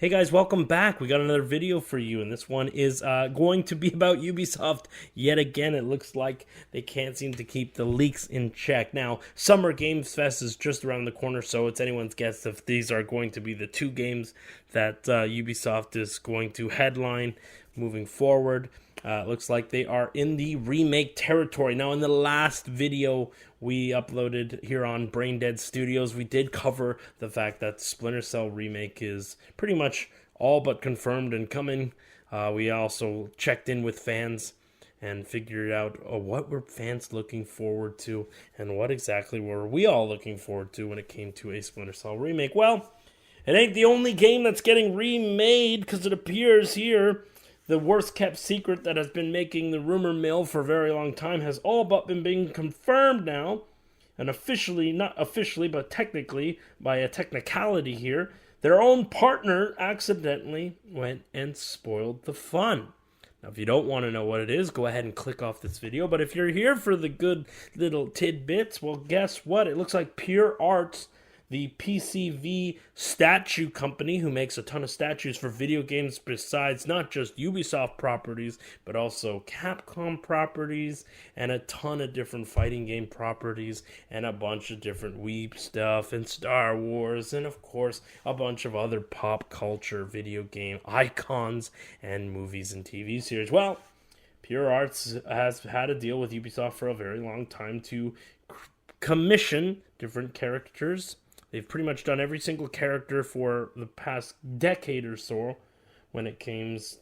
Hey guys, welcome back. We got another video for you, and this one is going to be about Ubisoft yet again. It looks like they can't seem to keep the leaks in check. Now, Summer Games Fest is just around the corner, so it's anyone's guess if these are going to be the two games that Ubisoft is going to headline moving forward. Looks like they are in the remake territory. Now, in the last video we uploaded here on BrainDeadStudios, we did cover the fact that Splinter Cell remake is pretty much all but confirmed and coming. We also checked in with fans and figured out what were fans looking forward to and what exactly were we all looking forward to when it came to a Splinter Cell remake. Well, it ain't the only game that's getting remade, because it appears here the worst kept secret that has been making the rumor mill for a very long time has all but been being confirmed now. And officially, not officially, but technically, by a technicality here, their own partner accidentally went and spoiled the fun. Now, if you don't want to know what it is, go ahead and click off this video. But if you're here for the good little tidbits, well, guess what? It looks like Pure Arts, the PCV statue company who makes a ton of statues for video games besides not just Ubisoft properties, but also Capcom properties and a ton of different fighting game properties and a bunch of different Weeb stuff and Star Wars and, of course, a bunch of other pop culture video game icons and movies and TV series. Well, Pure Arts has had a deal with Ubisoft for a very long time to commission different characters. They've pretty much done every single character for the past decade or so when it comes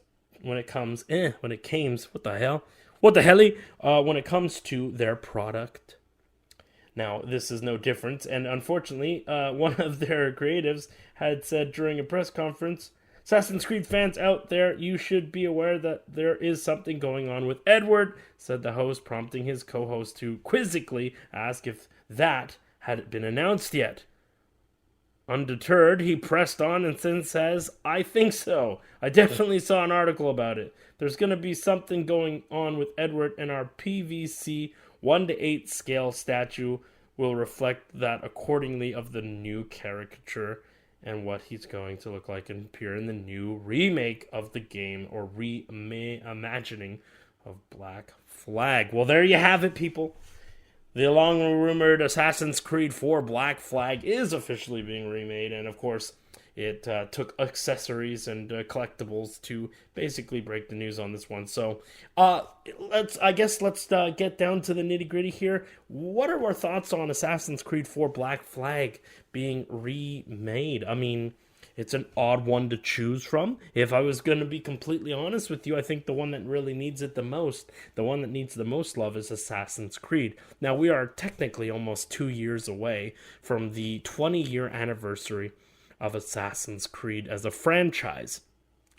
to their product. Now, this is no different, and unfortunately, one of their creatives had said during a press conference, "Assassin's Creed fans out there, you should be aware that there is something going on with Edward," said the host, prompting his co-host to quizzically ask if that had been announced yet. Undeterred, he pressed on and then says, "I think so. I definitely saw an article about it. There's going to be something going on with Edward, and our PVC 1:8 scale statue will reflect that accordingly of the new caricature and what he's going to look like and appear in the new remake of the game, or reimagining of Black Flag." Well, there you have it, people. The long-rumored Assassin's Creed 4 Black Flag is officially being remade, and of course, it took accessories and collectibles to basically break the news on this one. So, let's get down to the nitty-gritty here. What are our thoughts on Assassin's Creed 4 Black Flag being remade? I mean, it's an odd one to choose from. If I was going to be completely honest with you, I think the one that really needs it the most, the one that needs the most love, is Assassin's Creed. Now, we are technically almost 2 years away from the 20-year anniversary of Assassin's Creed as a franchise.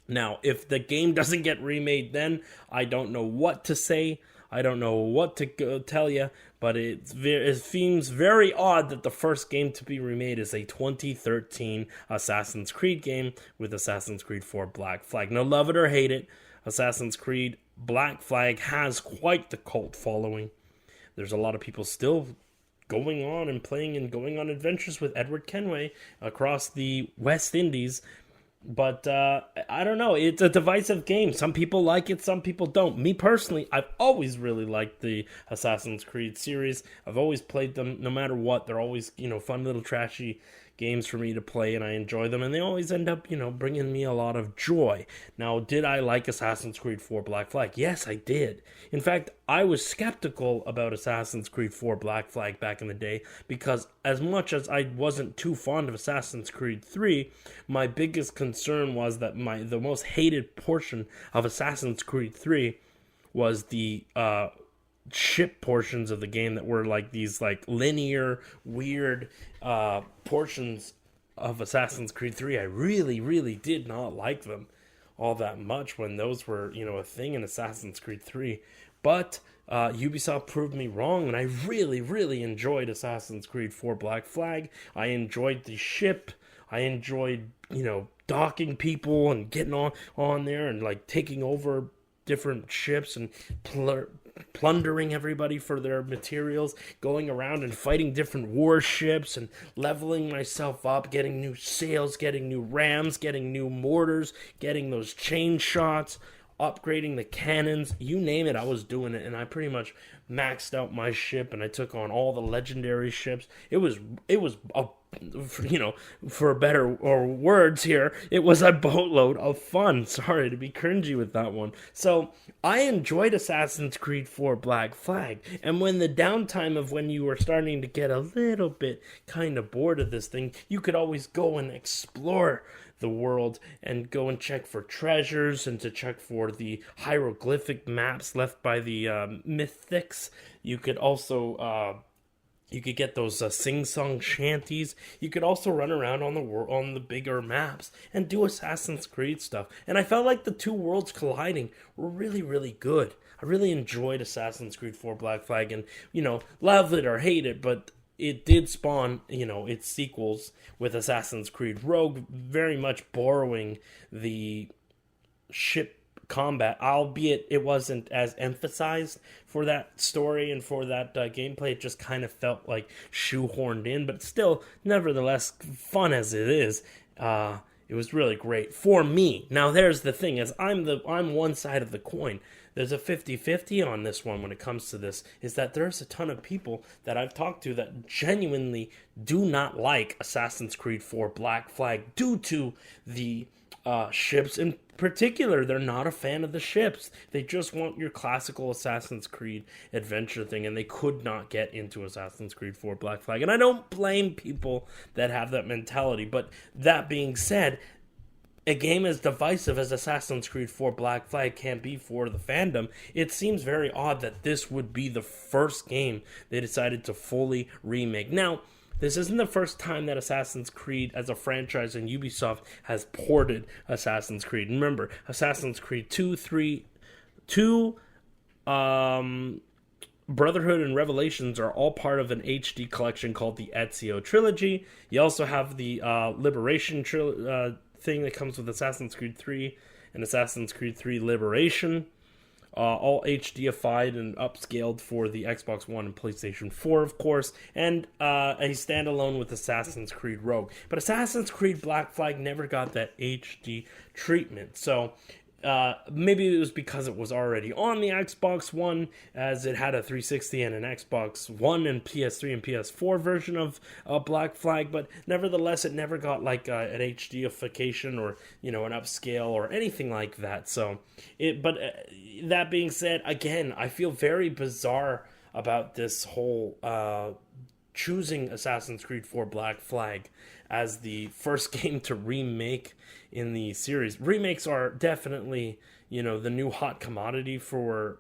Now, if the game doesn't get remade then, I don't know what to say. I don't know what to tell you, but it seems very odd that the first game to be remade is a 2013 Assassin's Creed game with Assassin's Creed 4 Black Flag. Now, love it or hate it, Assassin's Creed Black Flag has quite the cult following. There's a lot of people still going on and playing and going on adventures with Edward Kenway across the West Indies. But I don't know. It's a divisive game. Some people like it, some people don't. Me personally, I've always really liked the Assassin's Creed series. I've always played them no matter what. They're always, fun little trashy games for me to play, and I enjoy them, and they always end up, bringing me a lot of joy. Now, did I like Assassin's Creed 4 Black Flag? Yes, I did. In fact, I was skeptical about Assassin's Creed 4 Black Flag back in the day, because as much as I wasn't too fond of Assassin's Creed 3, my biggest concern was that the most hated portion of Assassin's Creed 3 was the ship portions of the game that were like these linear weird portions of Assassin's Creed 3. I really did not like them all that much when those were a thing in Assassin's Creed 3, but Ubisoft proved me wrong, and I really enjoyed Assassin's Creed 4 Black Flag. I enjoyed the ship. I enjoyed docking people and getting on there and taking over different ships and plundering everybody for their materials, going around and fighting different warships and leveling myself up, getting new sails, getting new rams, getting new mortars, getting those chain shots, upgrading the cannons, you name it, I was doing it, and I pretty much maxed out my ship, and I took on all the legendary ships. It was a, for better or words here, it was a boatload of fun. Sorry to be cringy with that one. So I enjoyed Assassin's Creed 4 Black Flag, and when the downtime of when you were starting to get a little bit kind of bored of this thing, you could always go and explore the world and go and check for treasures and to check for the hieroglyphic maps left by the mythics. You could also you could get those sing-song shanties. You could also run around on the bigger maps and do Assassin's Creed stuff. And I felt like the two worlds colliding were really, really good. I really enjoyed Assassin's Creed 4 Black Flag, and loved it or hate it, but it did spawn, its sequels with Assassin's Creed Rogue, very much borrowing the ship combat, albeit it wasn't as emphasized for that story and for that gameplay. It just kind of felt like shoehorned in, but still, nevertheless, fun as it is. It was really great for me. Now, there's the thing, is I'm one side of the coin. There's a 50-50 on this one when it comes to this, is that there's a ton of people that I've talked to that genuinely do not like Assassin's Creed 4 Black Flag due to the ships. In particular, they're not a fan of the ships. They just want your classical Assassin's Creed adventure thing, and they could not get into Assassin's Creed 4 Black Flag. And I don't blame people that have that mentality, but that being said, a game as divisive as Assassin's Creed 4 Black Flag can be for the fandom, it seems very odd that this would be the first game they decided to fully remake. Now, this isn't the first time that Assassin's Creed as a franchise and Ubisoft has ported Assassin's Creed. Remember, Assassin's Creed 2, Brotherhood and Revelations are all part of an HD collection called the Ezio Trilogy. You also have the Liberation thing that comes with Assassin's Creed 3 and Assassin's Creed 3 Liberation, all HDified and upscaled for the Xbox One and PlayStation 4, of course, and a standalone with Assassin's Creed Rogue. But Assassin's Creed Black Flag never got that HD treatment, so maybe it was because it was already on the Xbox One, as it had a 360 and an Xbox One and PS3 and PS4 version of Black Flag, but nevertheless it never got like an HDification or an upscale or anything like that. So that being said, again, I feel very bizarre about this whole choosing Assassin's Creed 4 Black Flag as the first game to remake in the series. Remakes are definitely, the new hot commodity for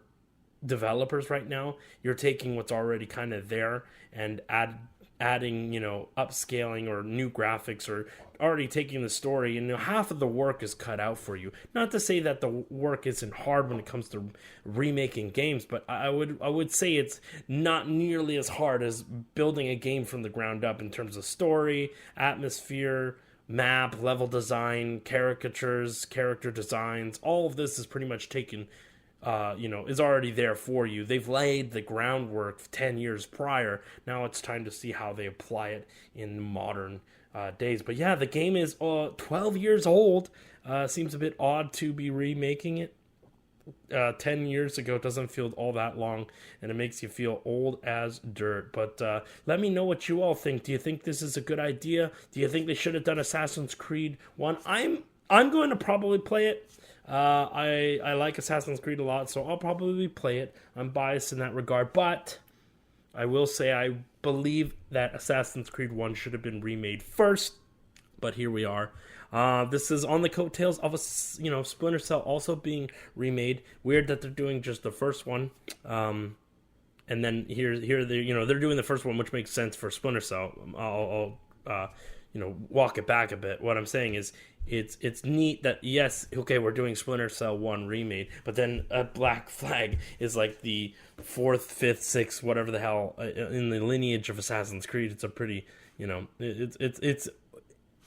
developers right now. You're taking what's already kind of there and adding, upscaling or new graphics, or already taking the story, and half of the work is cut out for you. Not to say that the work isn't hard when it comes to remaking games, but I would say it's not nearly as hard as building a game from the ground up in terms of story, atmosphere, map, level design, caricatures, character designs. All of this is pretty much taken, is already there for you. They've laid the groundwork 10 years prior. Now it's time to see how they apply it in modern days. But yeah, the game is 12 years old. Seems a bit odd to be remaking it 10 years ago. It doesn't feel all that long, and it makes you feel old as dirt. But let me know what you all think. Do you think this is a good idea? Do you think they should have done Assassin's Creed 1? I'm going to probably play it. I like Assassin's Creed a lot, so I'll probably play it. I'm biased in that regard, but I will say I believe that Assassin's Creed 1 should have been remade first, but here we are. This is on the coattails of a Splinter Cell also being remade. Weird that they're doing just the first one, and then here they're doing the first one, which makes sense for Splinter Cell. I'll walk it back a bit. What I'm saying is, it's neat that, yes, okay, we're doing Splinter Cell 1 remade, but then a Black Flag is like the 4th, 5th, 6th, whatever the hell, in the lineage of Assassin's Creed. It's a pretty,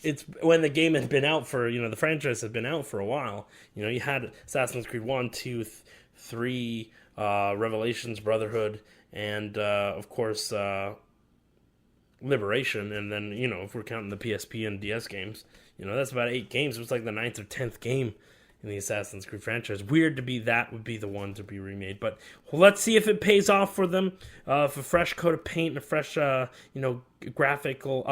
it's when the game had been out for, the franchise had been out for a while. You had Assassin's Creed 1, 2, 3, Revelations, Brotherhood, and of course Liberation. And then, if we're counting the PSP and DS games, that's about 8 games. It was like the 9th or 10th game in the Assassin's Creed franchise. Weird to be that would be the one to be remade, but let's see if it pays off for them. If a fresh coat of paint, a fresh graphical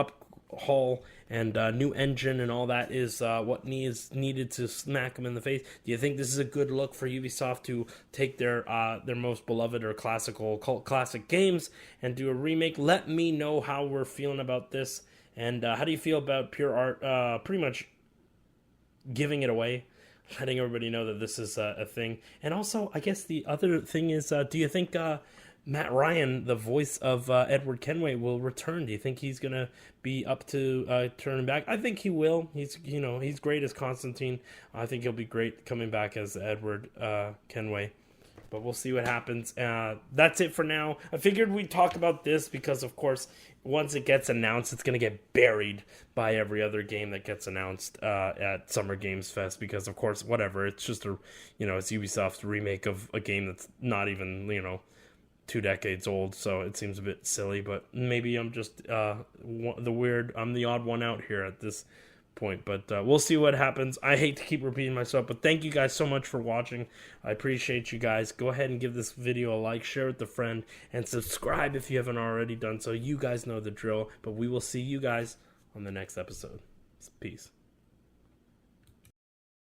uphaul, and new engine and all that is what needed to smack them in the face. Do you think this is a good look for Ubisoft to take their most beloved or classic games and do a remake? Let me know how we're feeling about this, and how do you feel about Pure Art pretty much giving it away, letting everybody know that this is a thing? And also, I guess the other thing is, do you think Matt Ryan, the voice of Edward Kenway, will return? Do you think he's gonna be up to turning back? I think he will. He's great as Constantine. I think he'll be great coming back as Edward Kenway. But we'll see what happens. That's it for now. I figured we'd talk about this because, of course, once it gets announced, it's going to get buried by every other game that gets announced at Summer Games Fest. Because, of course, whatever. It's just it's Ubisoft's remake of a game that's not even, 2 decades old. So it seems a bit silly. But maybe I'm just I'm the odd one out here at this point, but we'll see what happens. I hate to keep repeating myself, but thank you guys so much for watching. I appreciate you guys. Go ahead and give this video a like, share it with a friend, and subscribe if you haven't already done so. You guys know the drill, but we will see you guys on the next episode. Peace.